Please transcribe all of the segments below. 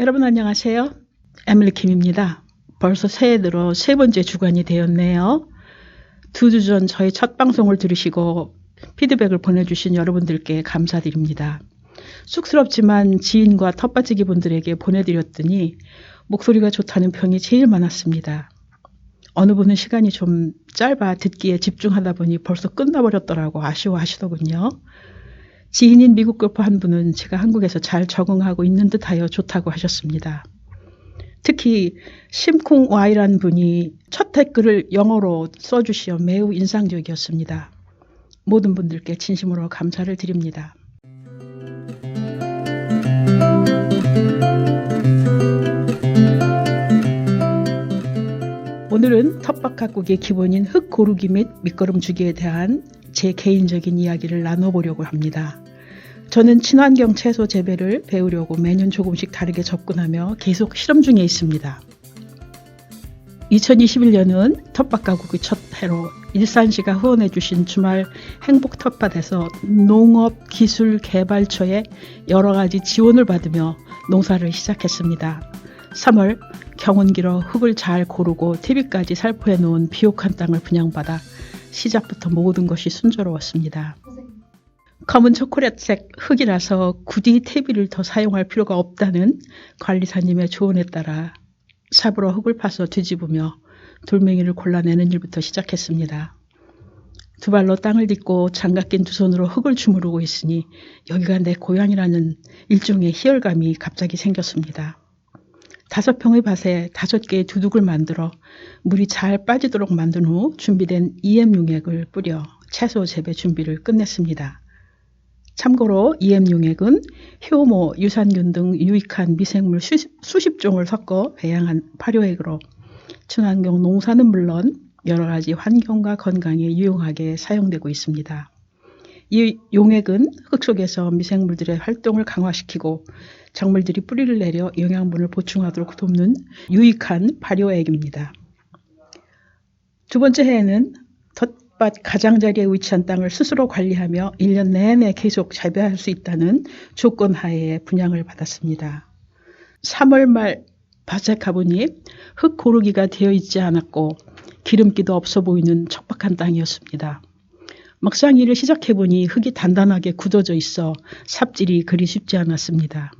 여러분 안녕하세요. 에밀리 킴입니다. 벌써 새해 들어 세 번째 주간이 되었네요. 2주 전 저희 첫 방송을 들으시고 피드백을 보내주신 여러분들께 감사드립니다. 쑥스럽지만 지인과 텃밭지기 분들에게 보내드렸더니 목소리가 좋다는 평이 제일 많았습니다. 어느 분은 시간이 좀 짧아 듣기에 집중하다 보니 벌써 끝나버렸더라고 아쉬워하시더군요. 지인인 미국 교포 한 분은 제가 한국에서 잘 적응하고 있는 듯하여 좋다고 하셨습니다. 특히 심쿵와이란 분이 첫 댓글을 영어로 써주시어 매우 인상적이었습니다. 모든 분들께 진심으로 감사를 드립니다. 오늘은 텃밭 가꾸기의 기본인 흙 고르기 및 밑거름 주기에 대한 제 개인적인 이야기를 나눠보려고 합니다. 저는 친환경 채소 재배를 배우려고 매년 조금씩 다르게 접근하며 계속 실험 중에 있습니다. 2021년은 텃밭 가꾸기 첫 해로 일산시가 후원해 주신 주말 행복 텃밭에서 농업기술개발처의 여러 가지 지원을 받으며 농사를 시작했습니다. 3월 경운기로 흙을 잘 고르고 퇴비까지 살포해 놓은 비옥한 땅을 분양받아 시작부터 모든 것이 순조로웠습니다. 검은 초콜릿색 흙이라서 굳이 퇴비를 더 사용할 필요가 없다는 관리사님의 조언에 따라 삽으로 흙을 파서 뒤집으며 돌멩이를 골라내는 일부터 시작했습니다. 두 발로 땅을 딛고 장갑 낀 두 손으로 흙을 주무르고 있으니 여기가 내 고향이라는 일종의 희열감이 갑자기 생겼습니다. 5평의 밭에 5개의 두둑을 만들어 물이 잘 빠지도록 만든 후 준비된 EM 용액을 뿌려 채소 재배 준비를 끝냈습니다. 참고로 EM 용액은 효모, 유산균 등 유익한 미생물 수십 종을 섞어 배양한 발효액으로 친환경 농사는 물론 여러 가지 환경과 건강에 유용하게 사용되고 있습니다. 이 용액은 흙 속에서 미생물들의 활동을 강화시키고 작물들이 뿌리를 내려 영양분을 보충하도록 돕는 유익한 발효액입니다. 두 번째 해에는 텃밭 가장자리에 위치한 땅을 스스로 관리하며 1년 내내 계속 재배할 수 있다는 조건 하에 분양을 받았습니다. 3월 말 밭에 가보니 흙 고르기가 되어 있지 않았고 기름기도 없어 보이는 척박한 땅이었습니다. 막상 일을 시작해보니 흙이 단단하게 굳어져 있어 삽질이 그리 쉽지 않았습니다.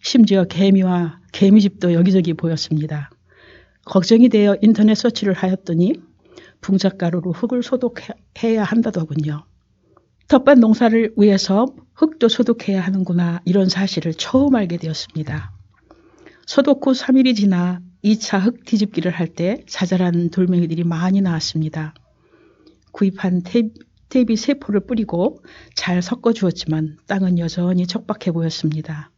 심지어 개미와 개미집도 여기저기 보였습니다. 걱정이 되어 인터넷 서치를 하였더니 붕잣가루로 흙을 소독해야 한다더군요. 텃밭 농사를 위해서 흙도 소독해야 하는구나 이런 사실을 처음 알게 되었습니다. 소독 후 3일이 지나 2차 흙 뒤집기를 할 때 자잘한 돌멩이들이 많이 나왔습니다. 구입한 퇴비 세포를 뿌리고 잘 섞어주었지만 땅은 여전히 척박해 보였습니다.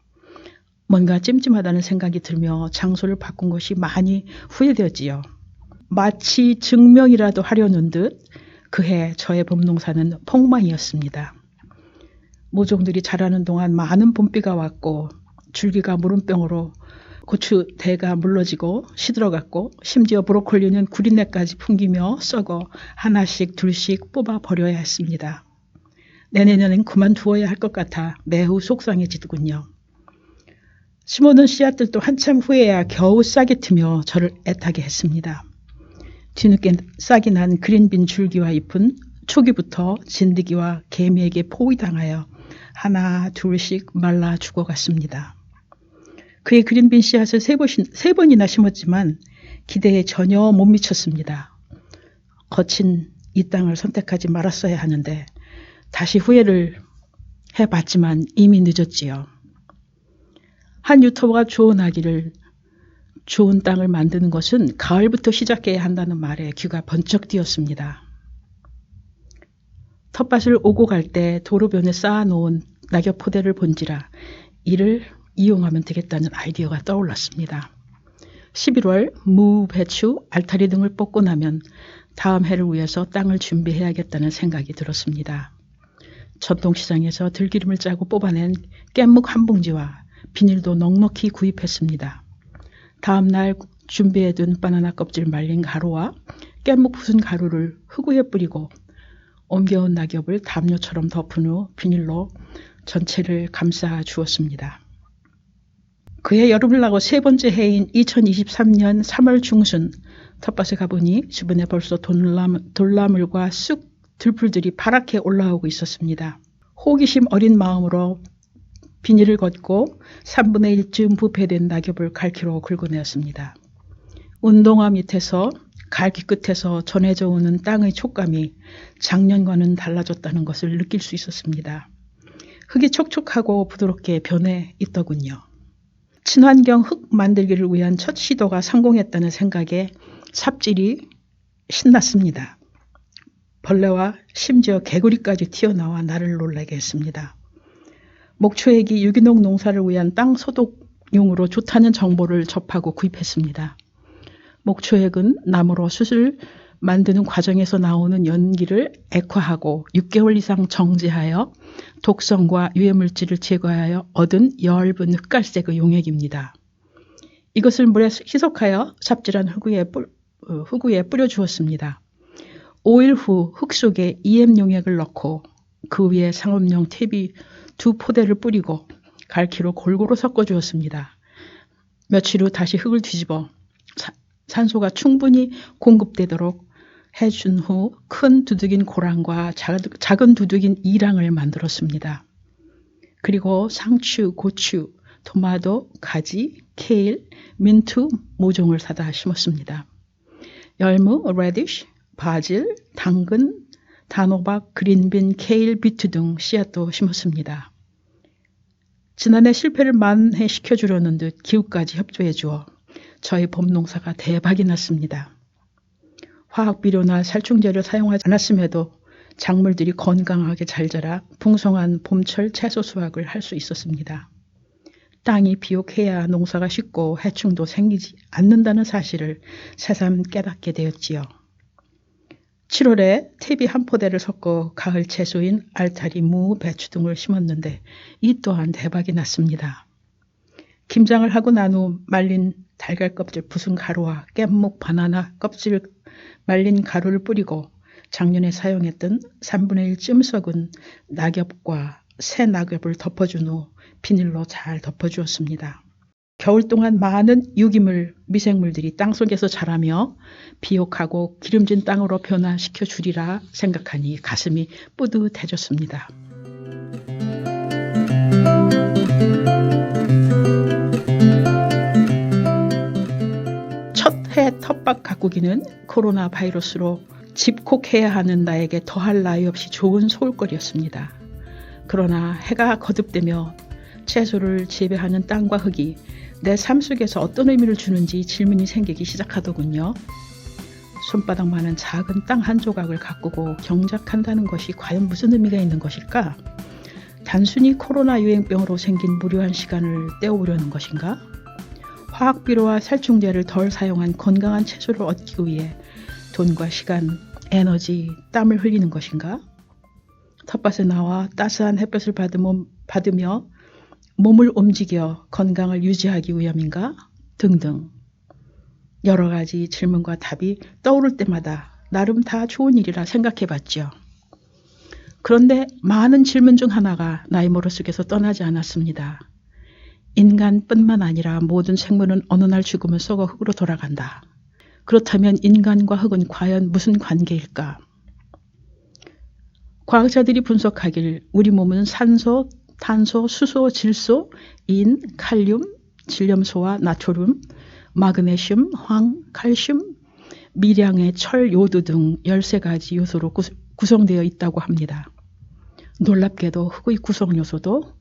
뭔가 찜찜하다는 생각이 들며 장소를 바꾼 것이 많이 후회되었지요. 마치 증명이라도 하려는 듯 그해 저의 봄농사는 폭망이었습니다. 모종들이 자라는 동안 많은 봄비가 왔고 줄기가 무름병으로 고추대가 물러지고 시들어갔고 심지어 브로콜리는 구린내까지 풍기며 썩어 하나씩 둘씩 뽑아 버려야 했습니다. 내년에는 그만두어야 할 것 같아 매우 속상해지더군요. 심어둔 씨앗들도 한참 후에야 겨우 싹이 트며 저를 애타게 했습니다. 뒤늦게 싹이 난 그린빈 줄기와 잎은 초기부터 진드기와 개미에게 포위당하여 하나 둘씩 말라 죽어갔습니다. 그의 그린빈 씨앗을 세 번이나 심었지만 기대에 전혀 못 미쳤습니다. 거친 이 땅을 선택하지 말았어야 하는데 다시 후회를 해봤지만 이미 늦었지요. 한 유튜버가 조언하기를 좋은 땅을 만드는 것은 가을부터 시작해야 한다는 말에 귀가 번쩍 뛰었습니다. 텃밭을 오고 갈 때 도로변에 쌓아놓은 낙엽 포대를 본지라 이를 이용하면 되겠다는 아이디어가 떠올랐습니다. 11월 무, 배추, 알타리 등을 뽑고 나면 다음 해를 위해서 땅을 준비해야겠다는 생각이 들었습니다. 전통시장에서 들기름을 짜고 뽑아낸 깻묵 한 봉지와 비닐도 넉넉히 구입했습니다. 다음 날 준비해둔 바나나 껍질 말린 가루와 깻묵 부순 가루를 흙 위에 뿌리고 옮겨온 낙엽을 담요처럼 덮은 후 비닐로 전체를 감싸 주었습니다. 그해 여름을 나고 세 번째 해인 2023년 3월 중순 텃밭에 가보니 주변에 벌써 돌나물과 쑥 들풀들이 파랗게 올라오고 있었습니다. 호기심 어린 마음으로 비닐을 걷고 3분의 1쯤 부패된 낙엽을 갈퀴로 긁어내었습니다. 운동화 밑에서 갈퀴 끝에서 전해져 오는 땅의 촉감이 작년과는 달라졌다는 것을 느낄 수 있었습니다. 흙이 촉촉하고 부드럽게 변해 있더군요. 친환경 흙 만들기를 위한 첫 시도가 성공했다는 생각에 삽질이 신났습니다. 벌레와 심지어 개구리까지 튀어나와 나를 놀라게 했습니다. 목초액이 유기농 농사를 위한 땅 소독용으로 좋다는 정보를 접하고 구입했습니다. 목초액은 나무로 숯을 만드는 과정에서 나오는 연기를 액화하고 6개월 이상 정제하여 독성과 유해물질을 제거하여 얻은 엷은 흑갈색의 용액입니다. 이것을 물에 희석하여 삽질한 흙위에 뿌려주었습니다. 5일 후 흙 속에 EM 용액을 넣고 그 위에 상업용 탭이 2포대를 뿌리고 갈퀴로 골고루 섞어주었습니다. 며칠 후 다시 흙을 뒤집어 산소가 충분히 공급되도록 해준 후 큰 두둑인 고랑과 작은 두둑인 이랑을 만들었습니다. 그리고 상추, 고추, 토마토, 가지, 케일, 민트 모종을 사다 심었습니다. 열무, 레디쉬, 바질, 당근, 단호박, 그린빈, 케일, 비트 등 씨앗도 심었습니다. 지난해 실패를 만회시켜주려는 듯 기후까지 협조해 주어 저희 봄농사가 대박이 났습니다. 화학비료나 살충제를 사용하지 않았음에도 작물들이 건강하게 잘 자라 풍성한 봄철 채소 수확을 할 수 있었습니다. 땅이 비옥해야 농사가 쉽고 해충도 생기지 않는다는 사실을 새삼 깨닫게 되었지요. 7월에 탭이 한 포대를 섞어 가을 채소인 알타리, 무, 배추 등을 심었는데 이 또한 대박이 났습니다. 김장을 하고 난 후 말린 달걀 껍질 부순 가루와 깻목, 바나나 껍질 말린 가루를 뿌리고 작년에 사용했던 3분의 1쯤 썩은 낙엽과 새 낙엽을 덮어준 후 비닐로 잘 덮어주었습니다. 겨울 동안 많은 유기물, 미생물들이 땅속에서 자라며 비옥하고 기름진 땅으로 변화시켜 주리라 생각하니 가슴이 뿌듯해졌습니다. 첫 해 텃밭 가꾸기는 코로나 바이러스로 집콕해야 하는 나에게 더할 나위 없이 좋은 소울거리였습니다. 그러나 해가 거듭되며 채소를 재배하는 땅과 흙이 내 삶 속에서 어떤 의미를 주는지 질문이 생기기 시작하더군요. 손바닥만한 작은 땅 한 조각을 가꾸고 경작한다는 것이 과연 무슨 의미가 있는 것일까? 단순히 코로나 유행병으로 생긴 무료한 시간을 때우려는 것인가? 화학비료와 살충제를 덜 사용한 건강한 채소를 얻기 위해 돈과 시간, 에너지, 땀을 흘리는 것인가? 텃밭에 나와 따스한 햇볕을 받으며 몸을 움직여 건강을 유지하기 위함인가? 등등. 여러 가지 질문과 답이 떠오를 때마다 나름 다 좋은 일이라 생각해 봤죠. 그런데 많은 질문 중 하나가 나의 머릿속에서 떠나지 않았습니다. 인간뿐만 아니라 모든 생물은 어느 날 죽으면 썩어 흙으로 돌아간다. 그렇다면 인간과 흙은 과연 무슨 관계일까? 과학자들이 분석하길 우리 몸은 산소, 탄소, 수소, 질소, 인, 칼륨, 질염소와 나트륨, 마그네슘, 황, 칼슘, 미량의 철, 요드 등 13가지 요소로 구성되어 있다고 합니다. 놀랍게도 흙의 구성 요소도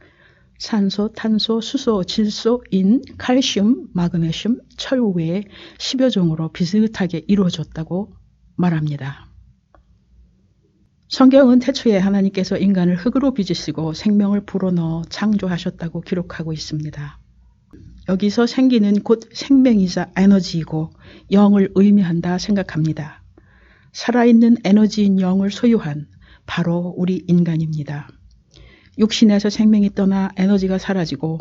산소, 탄소, 수소, 질소, 인, 칼슘, 마그네슘, 철 외에 10여 종으로 비슷하게 이루어졌다고 말합니다. 성경은 태초에 하나님께서 인간을 흙으로 빚으시고 생명을 불어넣어 창조하셨다고 기록하고 있습니다. 여기서 생기는 곧 생명이자 에너지이고 영을 의미한다 생각합니다. 살아있는 에너지인 영을 소유한 바로 우리 인간입니다. 육신에서 생명이 떠나 에너지가 사라지고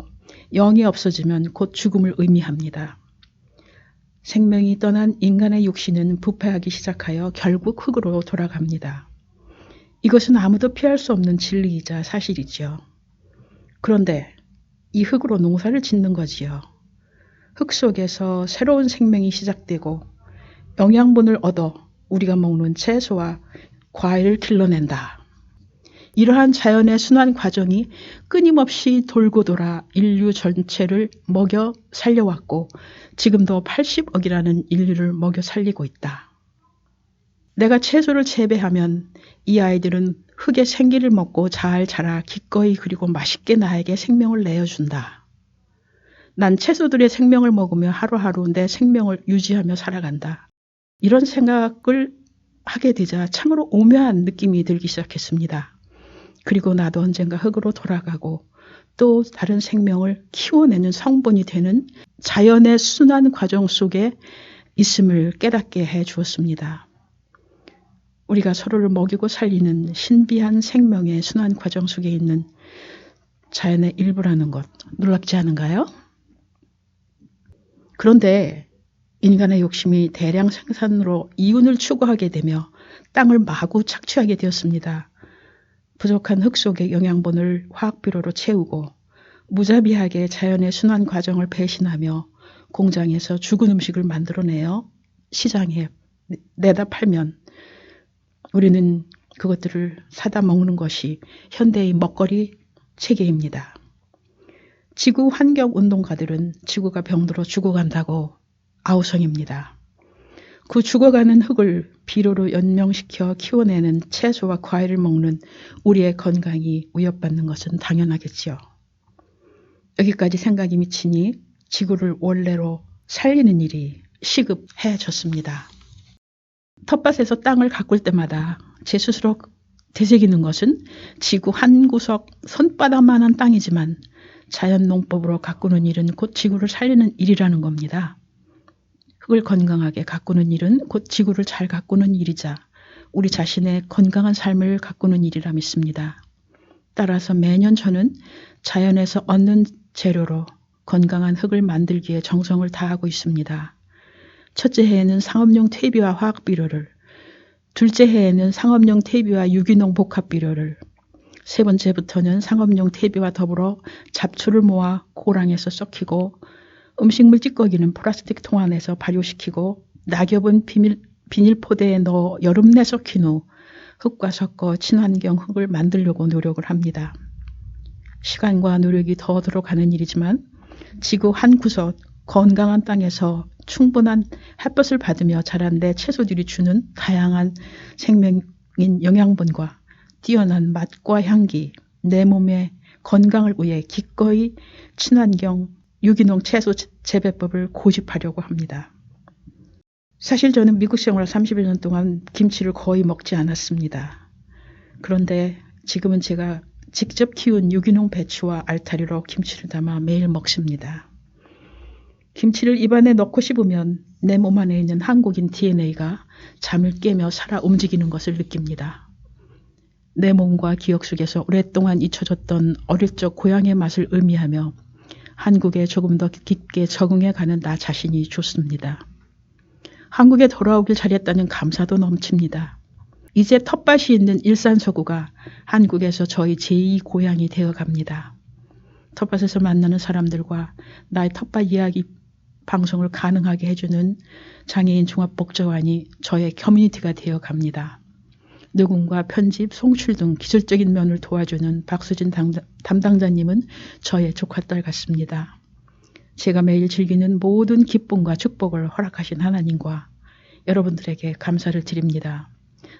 영이 없어지면 곧 죽음을 의미합니다. 생명이 떠난 인간의 육신은 부패하기 시작하여 결국 흙으로 돌아갑니다. 이것은 아무도 피할 수 없는 진리이자 사실이지요. 그런데 이 흙으로 농사를 짓는 거지요. 흙 속에서 새로운 생명이 시작되고 영양분을 얻어 우리가 먹는 채소와 과일을 길러낸다. 이러한 자연의 순환 과정이 끊임없이 돌고 돌아 인류 전체를 먹여 살려왔고 지금도 80억이라는 인류를 먹여 살리고 있다. 내가 채소를 재배하면 이 아이들은 흙의 생기를 먹고 잘 자라 기꺼이 그리고 맛있게 나에게 생명을 내어준다. 난 채소들의 생명을 먹으며 하루하루 내 생명을 유지하며 살아간다. 이런 생각을 하게 되자 참으로 오묘한 느낌이 들기 시작했습니다. 그리고 나도 언젠가 흙으로 돌아가고 또 다른 생명을 키워내는 성분이 되는 자연의 순환 과정 속에 있음을 깨닫게 해 주었습니다. 우리가 서로를 먹이고 살리는 신비한 생명의 순환 과정 속에 있는 자연의 일부라는 것 놀랍지 않은가요? 그런데 인간의 욕심이 대량 생산으로 이윤을 추구하게 되며 땅을 마구 착취하게 되었습니다. 부족한 흙 속의 영양분을 화학비료로 채우고 무자비하게 자연의 순환 과정을 배신하며 공장에서 죽은 음식을 만들어내어 시장에 내다 팔면 우리는 그것들을 사다 먹는 것이 현대의 먹거리 체계입니다. 지구 환경운동가들은 지구가 병들어 죽어간다고 아우성입니다. 그 죽어가는 흙을 비료로 연명시켜 키워내는 채소와 과일을 먹는 우리의 건강이 위협받는 것은 당연하겠지요. 여기까지 생각이 미치니 지구를 원래로 살리는 일이 시급해졌습니다. 텃밭에서 땅을 가꿀 때마다 제 스스로 되새기는 것은 지구 한 구석 손바닥만한 땅이지만 자연농법으로 가꾸는 일은 곧 지구를 살리는 일이라는 겁니다. 흙을 건강하게 가꾸는 일은 곧 지구를 잘 가꾸는 일이자 우리 자신의 건강한 삶을 가꾸는 일이라 믿습니다. 따라서 매년 저는 자연에서 얻는 재료로 건강한 흙을 만들기에 정성을 다하고 있습니다. 첫째 해에는 상업용 퇴비와 화학비료를, 둘째 해에는 상업용 퇴비와 유기농 복합비료를, 세 번째부터는 상업용 퇴비와 더불어 잡초를 모아 고랑에서 썩히고 음식물 찌꺼기는 플라스틱 통 안에서 발효시키고 낙엽은 비닐포대에 넣어 여름 내 썩힌 후 흙과 섞어 친환경 흙을 만들려고 노력을 합니다. 시간과 노력이 더 들어가는 일이지만 지구 한 구석 건강한 땅에서 충분한 햇볕을 받으며 자란 내 채소들이 주는 다양한 생명인 영양분과 뛰어난 맛과 향기, 내 몸의 건강을 위해 기꺼이 친환경 유기농 채소 재배법을 고집하려고 합니다. 사실 저는 미국 생활 31년 동안 김치를 거의 먹지 않았습니다. 그런데 지금은 제가 직접 키운 유기농 배추와 알타리로 김치를 담아 매일 먹습니다. 김치를 입안에 넣고 씹으면 내 몸 안에 있는 한국인 DNA가 잠을 깨며 살아 움직이는 것을 느낍니다. 내 몸과 기억 속에서 오랫동안 잊혀졌던 어릴 적 고향의 맛을 의미하며 한국에 조금 더 깊게 적응해가는 나 자신이 좋습니다. 한국에 돌아오길 잘했다는 감사도 넘칩니다. 이제 텃밭이 있는 일산 서구가 한국에서 저희 제2 고향이 되어갑니다. 텃밭에서 만나는 사람들과 나의 텃밭 이야기 방송을 가능하게 해주는 장애인 종합복지관이 저의 커뮤니티가 되어갑니다. 녹음과 편집, 송출 등 기술적인 면을 도와주는 박수진 담당자님은 저의 조카딸 같습니다. 제가 매일 즐기는 모든 기쁨과 축복을 허락하신 하나님과 여러분들에게 감사를 드립니다.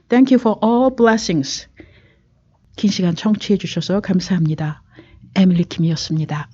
Thank you for all blessings. 긴 시간 청취해 주셔서 감사합니다. 에밀리 킴이었습니다.